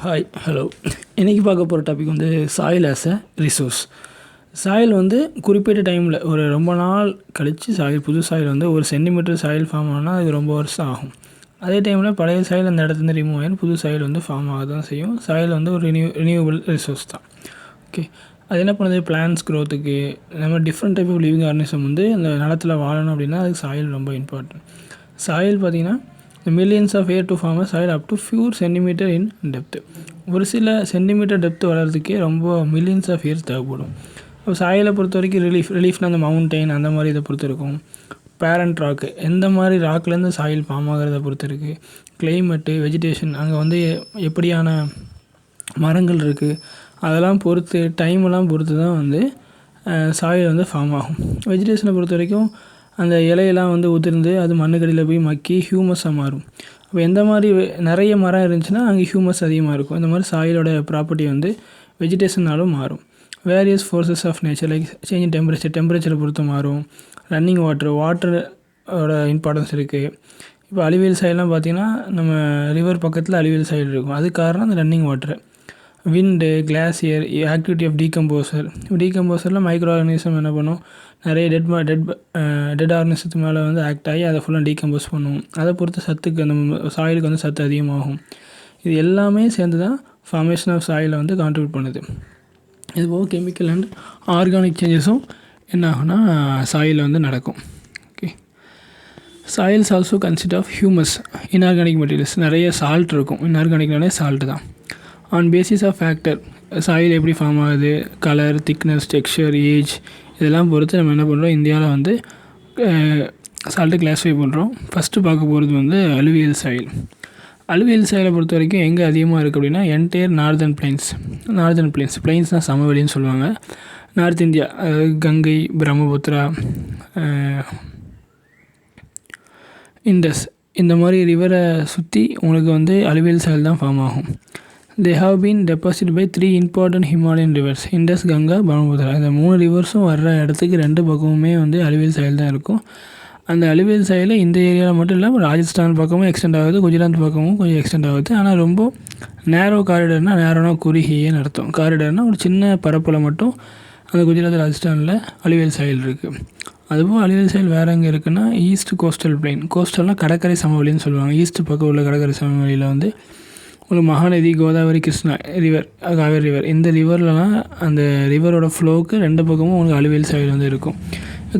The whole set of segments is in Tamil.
ஹாய் ஹலோ இன்றைக்கி பார்க்க போகிற டாபிக் வந்து soil as a resource. Soil வந்து குறிப்பிட்ட டைமில் ஒரு ரொம்ப நாள் கழித்து புது சாயில் வந்து ஒரு சென்டிமீட்டர் சாயில் ஃபார்ம் ஆனால் அது ரொம்ப வருஷம் ஆகும். அதே டைமில் பழைய சாயில் அந்த இடத்துலேருந்து ரிமூவ் ஆகி புது சாயில் வந்து ஃபார்ம் ஆக தான் செய்யும். சாயில் வந்து ஒரு ரினியூவபிள் ரிசோர்ஸ் தான். ஓகே, அது என்ன பண்ணுது, பிளான்ஸ் க்ரோத்துக்கு நம்ம different type of living organism வந்து அந்த நிலத்தில் வாழணும் அப்படின்னா அதுக்கு சாயில் ரொம்ப இம்பார்ட்டன்ட். சாயில் பார்த்திங்கன்னா millions of year to form soil up to few centimetre in depth. ஒரு சில சென்டிமீட்டர் டெப்த்து வளர்கிறதுக்கே ரொம்ப மில்லியன்ஸ் ஆஃப் இயர்ஸ் தேவைப்படும். இப்போ சாயிலை பொறுத்த வரைக்கும் ரிலீஃப்னா அந்த மவுண்டெயின் அந்த மாதிரி இதை பொறுத்து இருக்கும். பேரண்ட் ராக்கு எந்த மாதிரி ராக்லேருந்து சாயில் ஃபார்ம் ஆகிறத பொறுத்து இருக்குது. கிளைமேட்டு, வெஜிடேஷன், அங்கே வந்து எப்படியான மரங்கள் இருக்குது, அதெல்லாம் பொறுத்து டைமெல்லாம் பொறுத்து தான் வந்து சாயில் வந்து ஃபார்ம் ஆகும். வெஜிடேஷனை பொறுத்த வரைக்கும் அந்த இலையெல்லாம் வந்து உதிர்ந்து அது மண்ணுக்கடியில் போய் மக்கி ஹியூமஸாக மாறும். அப்போ எந்த மாதிரி நிறைய மரம் இருந்துச்சுன்னா அங்கே ஹியூமஸ் அதிகமாக இருக்கும். இந்த மாதிரி சாயிலோட ப்ராப்பர்ட்டி வந்து வெஜிடேஷனாலும் மாறும். Various forces of nature like change டெம்பரேச்சரை பொறுத்து மாறும். ரன்னிங் வாட்டரோட இம்பார்ட்டன்ஸ் இருக்குது. இப்போ அலுவியல் சாயிலாம் பார்த்திங்கன்னா நம்ம ரிவர் பக்கத்தில் அலுவியல் சாயில் இருக்கும். அதுக்கு காரணம் அந்த running water. Wind, glacier, activity of டீகம்போசரில் மைக்ரோ ஆர்கனிசம் என்ன பண்ணும், நிறைய டெட் ஆர்கனிசத்துக்கு மேலே வந்து ஆக்ட் ஆகி அதை ஃபுல்லாக டீகம்போஸ் பண்ணுவோம். அதை பொறுத்து சத்துக்கு அந்த சாயிலுக்கு வந்து சத்து அதிகமாகும். இது எல்லாமே சேர்ந்து தான் ஃபார்மேஷன் ஆஃப் சாயிலை வந்து கான்ட்ரிபியூட் பண்ணுது. இது போக கெமிக்கல் அண்ட் ஆர்கானிக் சேஞ்சஸும் என்ன ஆகும்னா சாயிலில் வந்து நடக்கும். Okay, soils also consist of humus, inorganic materials. நிறைய சால்ட் இருக்கும். இன்ஆர்கானிக்னாலே சால்ட்டு தான். On basis of factor soil எப்படி ஃபார்ம் ஆகுது, கலர், திக்னஸ், டெக்ஸ்சர், ஏஜ், இதெல்லாம் பொறுத்து நம்ம என்ன பண்ணுறோம், இந்தியாவில் வந்து சால்ட்டை கிளாஸிஃபை பண்ணுறோம். ஃபஸ்ட்டு பார்க்க போகிறது வந்து அலுவியல் சாயில். அலுவியல் சாயிலை பொறுத்த வரைக்கும் எங்கே அதிகமாக இருக்குது அப்படின்னா என்டையர் நார்தர்ன் பிளைன்ஸ்னால் சமவெளின்னு சொல்லுவாங்க. நார்த் இந்தியா, கங்கை, பிரம்மபுத்திரா, இண்டஸ், இந்த மாதிரி ரிவரை சுற்றி உங்களுக்கு வந்து அலுவியல் சாயில் தான் ஃபார்ம் ஆகும். They have been deposited by 3 important Himalayan rivers, Indus, Ganga, Brahmaputra. இந்த 3 ரிவர்ஸும் வர்ற இடத்துக்கு 2 பக்கமுமே வந்து அலுவியல் சாயில் தான் இருக்கும். அந்த அலுவியல் சாயில் இந்த ஏரியாவில் மட்டும் இல்லாமல் ராஜஸ்தான் பக்கமும் எக்ஸ்டெண்ட் ஆகுது, குஜராத் பக்கமும் கொஞ்சம் எக்ஸ்டெண்ட் ஆகுது. ஆனால் ரொம்ப நேரோ காரிடர்னால், நேரோனா குறுகியன்னு அர்த்தம். காரிடர்னால் ஒரு சின்ன பரப்பில் மட்டும் அந்த குஜராத், ராஜஸ்தானில் அலுவியல் சாயில் இருக்குது. அதுபோல் அலுவியல் சாயில் வேறு எங்கே இருக்குன்னா ஈஸ்ட் கோஸ்டல் பிளைன். கோஸ்டல்னால் கடற்கரை சமவெளின்னு சொல்லுவாங்க. ஈஸ்ட் பக்கம் உள்ள கடற்கரை சமவெளியில் வந்து ஒரு மகாநதி, கோதாவரி, கிருஷ்ணா ரிவர், காவேரி ரிவர், இந்த ரிவர்லலாம் அந்த ரிவரோட ஃப்ளோவுக்கு 2 பக்கமும் உங்களுக்கு அலுவியல் சாயில் வந்து இருக்கும்.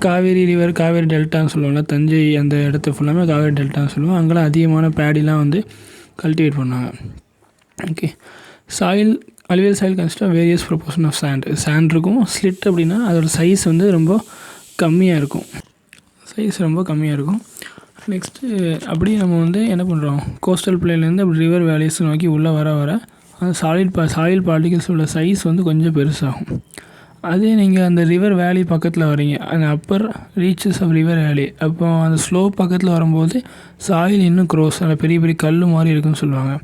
காவேரி ரிவர், காவேரி டெல்டான்னு சொல்லுவாங்க. தஞ்சை அந்த இடத்த ஃபுல்லாமே காவேரி டெல்டான்னு சொல்லுவோம். அங்கெல்லாம் அதிகமான பேடிலாம் வந்து கல்டிவேட் பண்ணாங்க. Okay, soil alluvial soil consist of various proportion of sand இருக்கும். ஸ்லிட் அப்படின்னா அதோட சைஸ் வந்து ரொம்ப கம்மியாக இருக்கும். நெக்ஸ்ட்டு அப்படியே நம்ம வந்து என்ன பண்ணுறோம், கோஸ்டல் பிளேன்லேருந்து அப்படி ரிவர் வேலிஸ் நோக்கி உள்ளே வர அந்த சாயில் பார்ட்டிகல்ஸோட சைஸ் வந்து கொஞ்சம் பெருசாகும். அதே நீங்கள் அந்த ரிவர் வேலி பக்கத்தில் வரீங்க, அந்த அப்பர் ரீச்சஸ் ஆஃப் ரிவர் வேலி, அப்போ அந்த ஸ்லோ பக்கத்தில் வரும்போது சாயில் இன்னும் க்ரோஸ், அந்த பெரிய பெரிய கல் மாதிரி இருக்குன்னு சொல்லுவாங்க.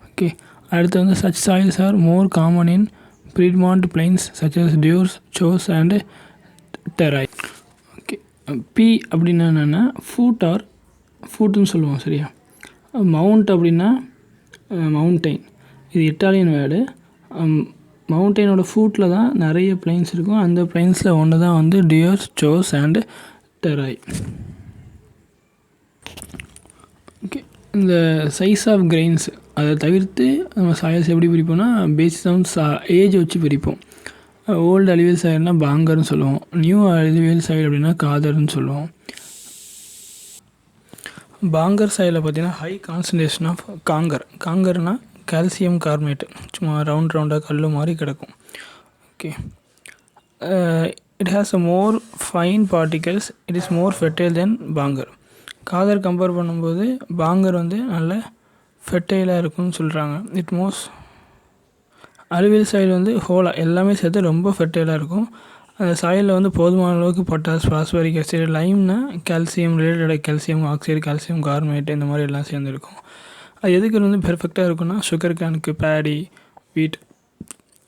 ஓகே, அடுத்து வந்து such soils are more common in piedmont plains such as Duars, chos and Terai. Okay, B அப்படின்னா என்னென்னா ஃபூட்டுன்னு சொல்லுவோம், சரியா. மவுண்ட் அப்படின்னா மவுண்டெயின், இது இட்டாலியன் வேர்டு. மவுண்டெயினோட ஃபூட்டில் தான் நிறைய பிளைன்ஸ் இருக்கும். அந்த பிளைன்ஸில் ஒன்று தான் வந்து டியூர்ஸ், சோஸ் அண்டு டெராய். ஓகே, இந்த சைஸ் ஆஃப் கிரெயின்ஸ் அதை தவிர்த்து நம்ம சாயில்ஸ் எப்படி பிரிப்போம்னா பேசிஸ் ஆன் ஏஜ் வச்சு பிரிப்போம். ஓல்டு அலுவியல் சாயில்னால் பாங்கர்னு சொல்லுவோம். நியூ அலுவியல் சாயில் அப்படின்னா காதர்னு சொல்லுவோம். பாங்கர் சாயிலில் பார்த்திங்கன்னா ஹை கான்சன்ட்ரேஷன் ஆஃப் காங்கர்னால் கால்சியம் கார்பனேட், சும்மா ரவுண்டாக கல் மாதிரி கிடக்கும். Okay, it has a more fine particles, it is more fertile then bhangar. Khadar compare பண்ணும்போது பாங்கர் வந்து நல்ல ஃபெர்டைலாக இருக்கும்னு சொல்கிறாங்க. இட் மோஸ்ட் அலுவியல் சாயில் வந்து ஹோலாக எல்லாமே சேர்த்து ரொம்ப ஃபெர்டைலாக இருக்கும். அந்த சாயிலில் வந்து போதுமான அளவுக்கு பொட்டாஸ், பாஸ்பரிக் ஆசிட், லைம்னா calcium, related calcium oxide, calcium carbonate, இந்த மாதிரி எல்லாம் சேர்ந்துருக்கும். அது எதுக்கு வந்து பெர்ஃபெக்டாக இருக்குன்னா சுகர் கேனுக்கு, பேடி, வீட்,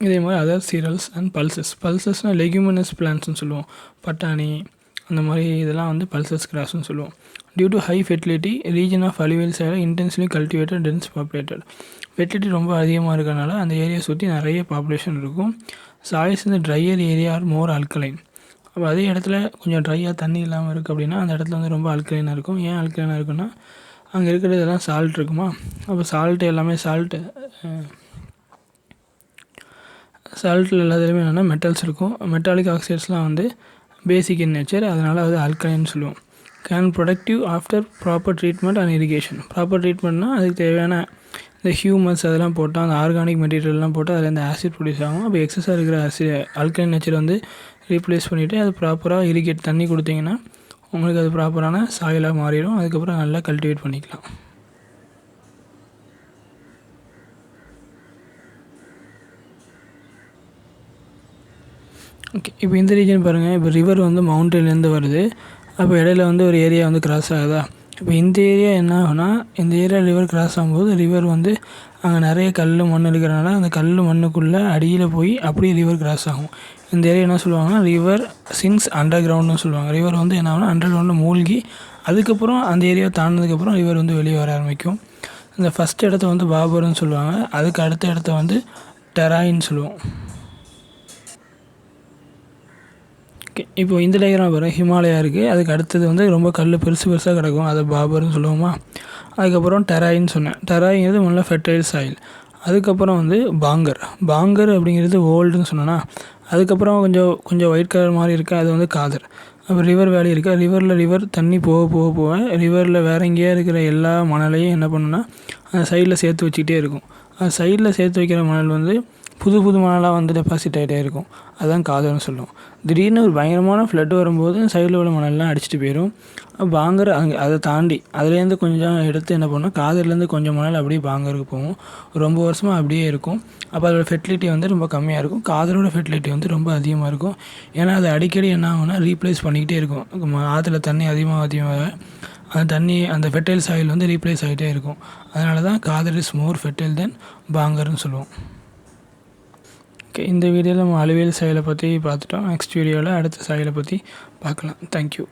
இதே மாதிரி அதர் சீரியல்ஸ் அண்ட் பல்சஸ்னால் லெக்யூமினஸ் பிளான்ட்ஸ்னு சொல்லுவோம். பட்டாணி அந்த மாதிரி இதெல்லாம் வந்து பல்சஸ் கிராஸ்ன்னு சொல்லுவோம். Due to high fertility region of alluvial soil intensely cultivated dense populated. Fertility ரொம்ப அதிகமாக இருக்கிறனால அந்த ஏரியா சுற்றி நிறைய பாப்புலேஷன் இருக்கும். சாயில்ஸ் இந்த ட்ரையர் ஏரியா ஆர் மோர் அல்கலைன். அப்போ அதே இடத்துல கொஞ்சம் ட்ரையாக தண்ணி இல்லாமல் இருக்குது அப்படின்னா அந்த இடத்துல வந்து ரொம்ப அல்கலைனாக இருக்கும். ஏன் அல்கலைனாக இருக்குன்னா அங்கே இருக்கிறதெல்லாம் சால்ட் இருக்குமா. அப்போ சால்ட்டு எல்லாமே சால்ட்டில் எல்லாத்துலேயுமே என்னென்னா மெட்டல்ஸ் இருக்கும். மெட்டாலிக் ஆக்சைட்ஸ்லாம் வந்து பேசிக் இன் நேச்சர், அதனால் அது அல்கலைன்னு சொல்லுவோம். Can productive after proper treatment and irrigation. Proper ட்ரீட்மெண்ட்னால் அதுக்கு தேவையான இந்த ஹியூமஸ் அதெல்லாம் போட்டால் அந்த ஆர்கானிக் மெட்டீரியல்லாம் போட்டு அதில் இந்த ஆசிட் ப்ரொடியூஸ் ஆகும். அப்போ எக்ஸஸாக இருக்கிற அல்கலைன் நேச்சர் வந்து ரீப்ளேஸ் பண்ணிவிட்டு அது ப்ராப்பராக இரிகேட் தண்ணி கொடுத்தீங்கன்னா உங்களுக்கு அது ப்ராப்பரான சாயிலாக மாறிடும். அதுக்கப்புறம் நல்லா கல்டிவேட் பண்ணிக்கலாம். ஓகே, இப்போ இந்த ரீஜன் பாருங்கள். இப்போ ரிவர் வந்து மவுண்டன்லேருந்து வருது. அப்போ இடையில வந்து ஒரு ஏரியா வந்து கிராஸ் ஆகுதா. இப்போ இந்த ஏரியா என்ன ஆகுனா, இந்த ஏரியா ரிவர் கிராஸ் ஆகும்போது ரிவர் வந்து அங்கே நிறைய கல் மண் இருக்கிறனால அந்த கல் மண்ணுக்குள்ளே அடியில் போய் அப்படியே ரிவர் கிராஸ் ஆகும். இந்த ஏரியா என்ன சொல்லுவாங்கன்னா ரிவர் சிங்க்ஸ் அண்டர் கிரவுண்டுன்னு சொல்லுவாங்க. ரிவர் வந்து என்ன ஆகுனா அண்டர் கிரவுண்டில் மூழ்கி அதுக்கப்புறம் அந்த ஏரியாவை தாண்டினதுக்கப்புறம் ரிவர் வந்து வெளியே வர ஆரம்பிக்கும். இந்த ஃபஸ்ட் இடத்த வந்து பாபர்னு சொல்லுவாங்க. அதுக்கு அடுத்த இடத்த வந்து டெராயின்னு சொல்லுவோம். ஓகே, இப்போ இந்த டயக்ராம் பாருங்கள். ஹிமாலயா இருக்குது, அதுக்கு அடுத்தது வந்து ரொம்ப கல் பெருசாக கிடக்கும், அதை பாபர்னு சொல்லுவோமா. அதுக்கப்புறம் டெராயின்னு சொன்னேன். டெராயிங்கிறது நல்ல ஃபெர்டைல் சாயில். அதுக்கப்புறம் வந்து பாங்கர் அப்படிங்கிறது ஓல்டுன்னு சொன்னேன்னா. அதுக்கப்புறம் கொஞ்சம் ஒயிட் கலர் மாதிரி இருக்குது, அது வந்து காதர். அப்போ ரிவர் வேலி இருக்குது. ரிவர் தண்ணி போக ரிவரில் வேற எங்கேயா இருக்கிற எல்லா மணலையும் என்ன பண்ணுன்னா அந்த சைடில் சேர்த்து வச்சுக்கிட்டே இருக்கும். அந்த சைடில் சேர்த்து வைக்கிற மணல் வந்து புது மணலாக வந்து டெபாசிட் ஆகிட்டே இருக்கும். அதுதான் காதர்னு சொல்லுவோம். திடீர்னு ஒரு பயங்கரமான ஃப்ளட் வரும்போது சைடில் உள்ள மணல்லாம் அடிச்சுட்டு போயிடும். பாங்கர் அதை தாண்டி அதுலேருந்து கொஞ்சம் எடுத்து என்ன பண்ணோம், காதர்லேருந்து கொஞ்சம் மணல் அப்படியே பாங்கருக்கு போகும். ரொம்ப வருஷமாக அப்படியே இருக்கும். அப்போ அதோட ஃபெர்டிலிட்டி வந்து ரொம்ப கம்மியாக இருக்கும். காதரோட ஃபெர்டிலிட்டி வந்து ரொம்ப அதிகமாக இருக்கும். ஏன்னா அது அடிக்கடி என்ன ஆகும்னா ரீப்ளேஸ் பண்ணிக்கிட்டே இருக்கும். ஆற்றுல தண்ணி அதிகமாக அந்த தண்ணி அந்த ஃபெர்டைல் சாயில் வந்து ரீப்ளேஸ் ஆகிட்டே இருக்கும். அதனால தான் காதர் இஸ் மோர் ஃபெர்டைல் தென் பாங்கர்னு சொல்லுவோம். ஓகே, இந்த வீடியோவில் நம்ம அலுவியல் சாயிலை பற்றி பார்த்துட்டோம். நெக்ஸ்ட் வீடியோவில் அடுத்த சாயிலை பற்றி பார்க்கலாம். தேங்க்யூ.